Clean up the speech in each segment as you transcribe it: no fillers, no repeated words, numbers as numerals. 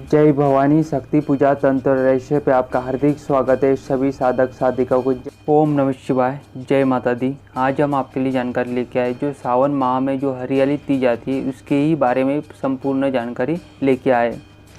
जय भवानी शक्ति पूजा तंत्र रहस्य पे आपका हार्दिक स्वागत है। सभी साधक साधिकाओं को ओम नमः शिवाय, जय माता दी। आज हम आपके लिए जानकारी लेके आए जो सावन माह में जो हरियाली तीज आती है उसके ही बारे में संपूर्ण जानकारी लेके आए।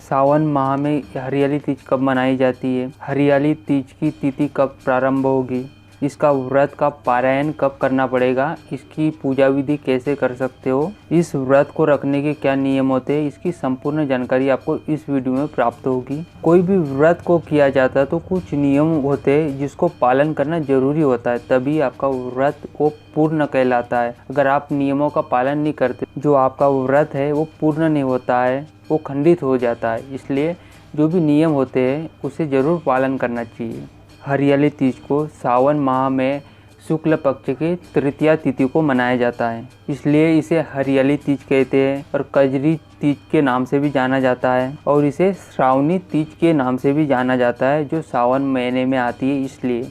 सावन माह में हरियाली तीज कब मनाई जाती है, हरियाली तीज की तिथि कब प्रारंभ होगी, इसका व्रत का पारायण कब करना पड़ेगा, इसकी पूजा विधि कैसे कर सकते हो, इस व्रत को रखने के क्या नियम होते हैं, इसकी संपूर्ण जानकारी आपको इस वीडियो में प्राप्त होगी। कोई भी व्रत को किया जाता है तो कुछ नियम होते हैं जिसको पालन करना जरूरी होता है, तभी आपका व्रत वो पूर्ण कहलाता है। अगर आप नियमों का पालन नहीं करते, जो आपका व्रत है वो पूर्ण नहीं होता है, वो खंडित हो जाता है। इसलिए जो भी नियम होते हैं उसे ज़रूर पालन करना चाहिए। हरियाली तीज को सावन माह में शुक्ल पक्ष की तृतीया तिथि को मनाया जाता है, इसलिए इसे हरियाली तीज कहते हैं और कजरी तीज के नाम से भी जाना जाता है और इसे श्रावणी तीज के नाम से भी जाना जाता है, जो सावन महीने में आती है। इसलिए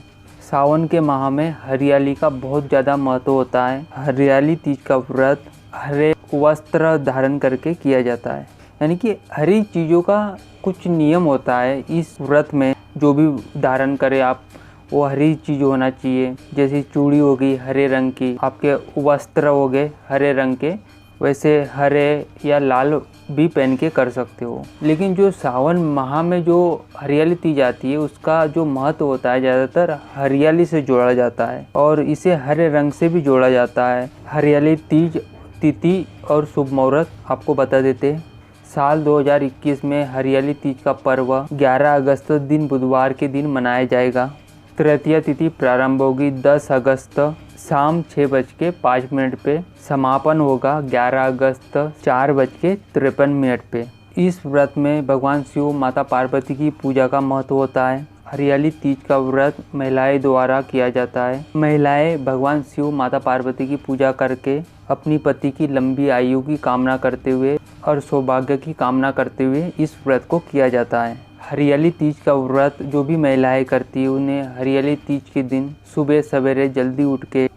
सावन के माह में हरियाली का बहुत ज़्यादा महत्व होता है। हरियाली तीज का व्रत हरे वस्त्र धारण करके किया जाता है, यानी कि हरी चीज़ों का कुछ नियम होता है। इस व्रत में जो भी धारण करें आप, वो हरी चीज़ होना चाहिए। जैसे चूड़ी हो गई हरे रंग की, आपके वस्त्र हो गए हरे रंग के, वैसे हरे या लाल भी पहन के कर सकते हो। लेकिन जो सावन माह में जो हरियाली तीज आती है उसका जो महत्व होता है ज़्यादातर हरियाली से जोड़ा जाता है और इसे हरे रंग से भी जोड़ा जाता है। हरियाली तीज तिथि और शुभ मुहूर्त आपको बता देते हैं। साल 2021 में हरियाली तीज का पर्व 11 अगस्त दिन बुधवार के दिन मनाया जाएगा। तृतीया तिथि प्रारंभ होगी 10 अगस्त शाम 6:05 पे, समापन होगा 11 अगस्त 4:53 पे। इस व्रत में भगवान शिव माता पार्वती की पूजा का महत्व होता है। हरियाली तीज का व्रत महिलाएं द्वारा किया जाता है। महिलाएं भगवान शिव माता पार्वती की पूजा करके अपनी पति की लंबी आयु की कामना करते हुए और सौभाग्य की कामना करते हुए इस व्रत को किया जाता है। हरियाली तीज का व्रत जो भी महिलाएं करती है उन्हें हरियाली तीज के दिन सुबह सवेरे जल्दी उठ के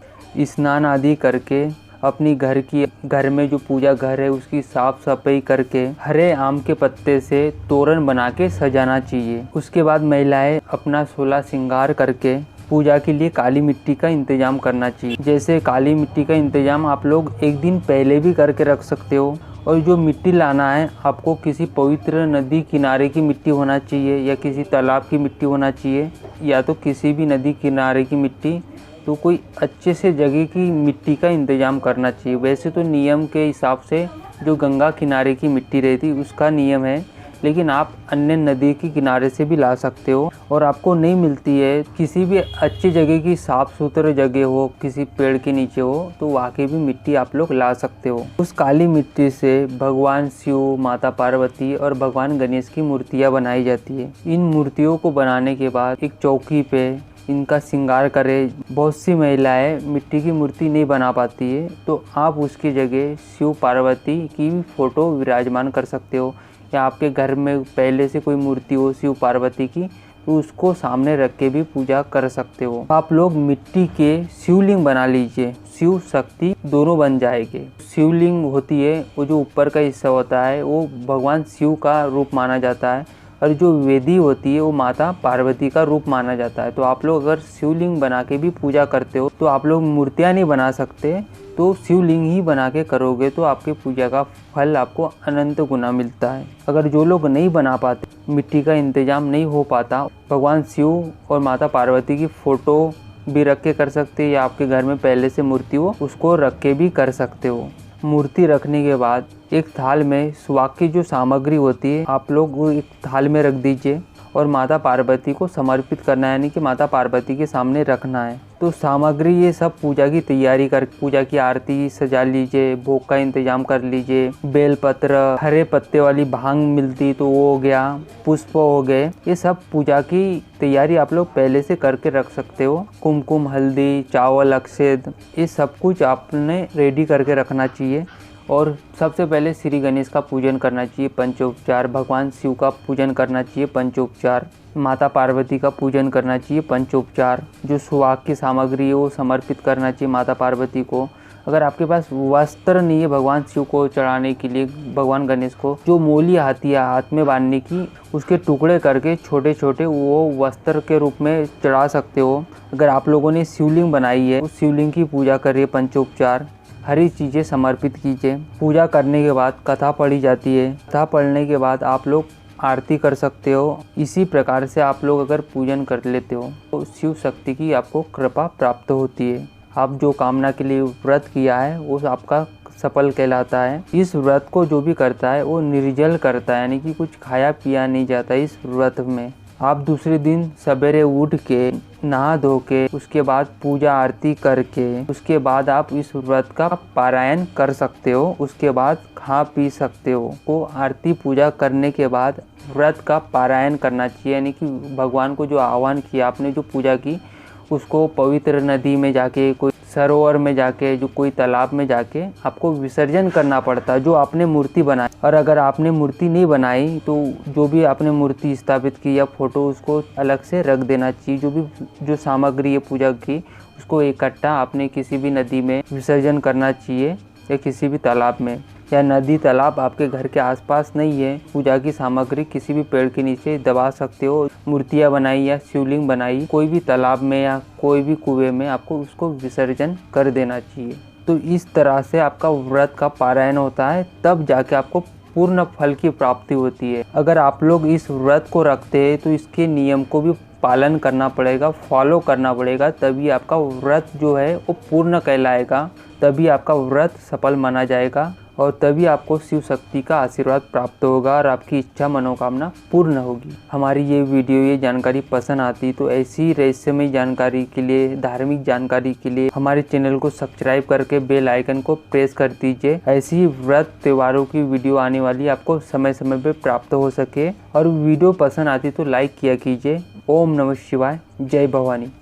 स्नान आदि करके अपनी घर में जो पूजा घर है उसकी साफ सफाई करके हरे आम के पत्ते से तोरण बना के सजाना चाहिए। उसके बाद महिलाएं अपना 16 श्रृंगार करके पूजा के लिए काली मिट्टी का इंतजाम करना चाहिए। जैसे काली मिट्टी का इंतजाम आप लोग एक दिन पहले भी करके रख सकते हो, और जो मिट्टी लाना है आपको किसी पवित्र नदी किनारे की मिट्टी होना चाहिए या किसी तालाब की मिट्टी होना चाहिए, या तो किसी भी नदी किनारे की मिट्टी, तो कोई अच्छे से जगह की मिट्टी का इंतजाम करना चाहिए। वैसे तो नियम के हिसाब से जो गंगा किनारे की मिट्टी रहती उसका नियम है, लेकिन आप अन्य नदी के किनारे से भी ला सकते हो। और आपको नहीं मिलती है किसी भी अच्छी जगह की, साफ़ सुथरी जगह हो, किसी पेड़ के नीचे हो, तो वहाँ की भी मिट्टी आप लोग ला सकते हो। उस काली मिट्टी से भगवान शिव, माता पार्वती और भगवान गणेश की मूर्तियाँ बनाई जाती है। इन मूर्तियों को बनाने के बाद एक चौकी पे इनका श्रृंगार करें। बहुत सी महिलाएं मिट्टी की मूर्ति नहीं बना पाती है, तो आप उसकी जगह शिव पार्वती की फ़ोटो विराजमान कर सकते हो, या आपके घर में पहले से कोई मूर्ति हो शिव पार्वती की तो उसको सामने रख के भी पूजा कर सकते हो। आप लोग मिट्टी के शिवलिंग बना लीजिए, शिव शक्ति दोनों बन जाएंगे। शिवलिंग होती है वो जो ऊपर का हिस्सा होता है वो भगवान शिव का रूप माना जाता है, और जो वेदी होती है वो माता पार्वती का रूप माना जाता है। तो आप लोग अगर शिवलिंग बना के भी पूजा करते हो तो आप लोग मूर्तियाँ नहीं बना सकते, तो शिवलिंग ही बना के करोगे तो आपकी पूजा का फल आपको अनंत गुना मिलता है। अगर जो लोग नहीं बना पाते, मिट्टी का इंतजाम नहीं हो पाता, भगवान शिव और माता पार्वती की फ़ोटो भी रख के कर सकते हैं, या आपके घर में पहले से मूर्ति हो उसको रख के भी कर सकते हो। मूर्ति रखने के बाद एक थाल में सुहाग की जो सामग्री होती है आप लोग वो एक थाल में रख दीजिए और माता पार्वती को समर्पित करना है, यानी कि माता पार्वती के सामने रखना है। तो सामग्री ये सब पूजा की तैयारी कर, पूजा की आरती सजा लीजिए, भोग का इंतजाम कर लीजिए, बेलपत्र, हरे पत्ते वाली भांग मिलती तो वो हो गया, पुष्प हो गए, ये सब पूजा की तैयारी आप लोग पहले से करके रख सकते हो। कुमकुम, हल्दी, चावल, अक्षत, ये सब कुछ आपने रेडी करके रखना चाहिए। और सबसे पहले श्री गणेश का पूजन करना चाहिए, पंचोपचार, भगवान शिव का पूजन करना चाहिए, पंचोपचार, माता पार्वती का पूजन करना चाहिए, पंचोपचार, जो सुहाग की सामग्री है वो समर्पित करना चाहिए माता पार्वती को, अगर आपके पास वस्त्र नहीं है भगवान शिव को चढ़ाने के लिए, भगवान गणेश को जो मोली आती है हाथ में बांधने की, उसके टुकड़े करके छोटे छोटे वो वस्त्र के रूप में चढ़ा सकते हो। अगर आप लोगों ने शिवलिंग बनाई है, उस शिवलिंग की पूजा करिए, पंचोपचार हरी चीज़ें समर्पित कीजिए। पूजा करने के बाद कथा पढ़ी जाती है। कथा पढ़ने के बाद आप लोग आरती कर सकते हो। इसी प्रकार से आप लोग अगर पूजन कर लेते हो तो शिव शक्ति की आपको कृपा प्राप्त होती है। आप जो कामना के लिए व्रत किया है वो आपका सफल कहलाता है। इस व्रत को जो भी करता है वो निर्जल करता है, यानी कि कुछ खाया पिया नहीं जाता इस व्रत में। आप दूसरे दिन सवेरे उठ के नहा धो के उसके बाद पूजा आरती करके उसके बाद आप इस व्रत का पारायण कर सकते हो। उसके बाद खा पी सकते हो। वो आरती पूजा करने के बाद व्रत का पारायण करना चाहिए, यानी कि भगवान को जो आह्वान किया आपने, जो पूजा की, उसको पवित्र नदी में जाके, कोई सरोवर में जाके, जो कोई तालाब में जाके आपको विसर्जन करना पड़ता है जो आपने मूर्ति बनाई। और अगर आपने मूर्ति नहीं बनाई तो जो भी आपने मूर्ति स्थापित की या फोटो, उसको अलग से रख देना चाहिए। जो सामग्री है पूजा की, उसको इकट्ठा आपने किसी भी नदी में विसर्जन करना चाहिए या किसी भी तालाब में। या नदी तालाब आपके घर के आसपास नहीं है, पूजा की सामग्री किसी भी पेड़ के नीचे दबा सकते हो। मूर्तियाँ बनाई या शिवलिंग बनाई कोई भी तालाब में या कोई भी कुएं में आपको उसको विसर्जन कर देना चाहिए। तो इस तरह से आपका व्रत का पारायण होता है, तब जाके आपको पूर्ण फल की प्राप्ति होती है। अगर आप लोग इस व्रत को रखते हैं तो इसके नियम को भी पालन करना पड़ेगा, फॉलो करना पड़ेगा, तभी आपका व्रत जो है वो पूर्ण कहलाएगा, तभी आपका व्रत सफल माना जाएगा और तभी आपको शिव शक्ति का आशीर्वाद प्राप्त होगा और आपकी इच्छा मनोकामना पूर्ण होगी। हमारी ये वीडियो, ये जानकारी पसंद आती तो ऐसी रहस्यमय जानकारी के लिए, धार्मिक जानकारी के लिए हमारे चैनल को सब्सक्राइब करके बेल आइकन को प्रेस कर दीजिए। ऐसी व्रत त्योहारों की वीडियो आने वाली आपको समय समय पे प्राप्त हो सके। और वीडियो पसंद आती तो लाइक किया कीजिए। ओम नमः शिवाय। जय भवानी।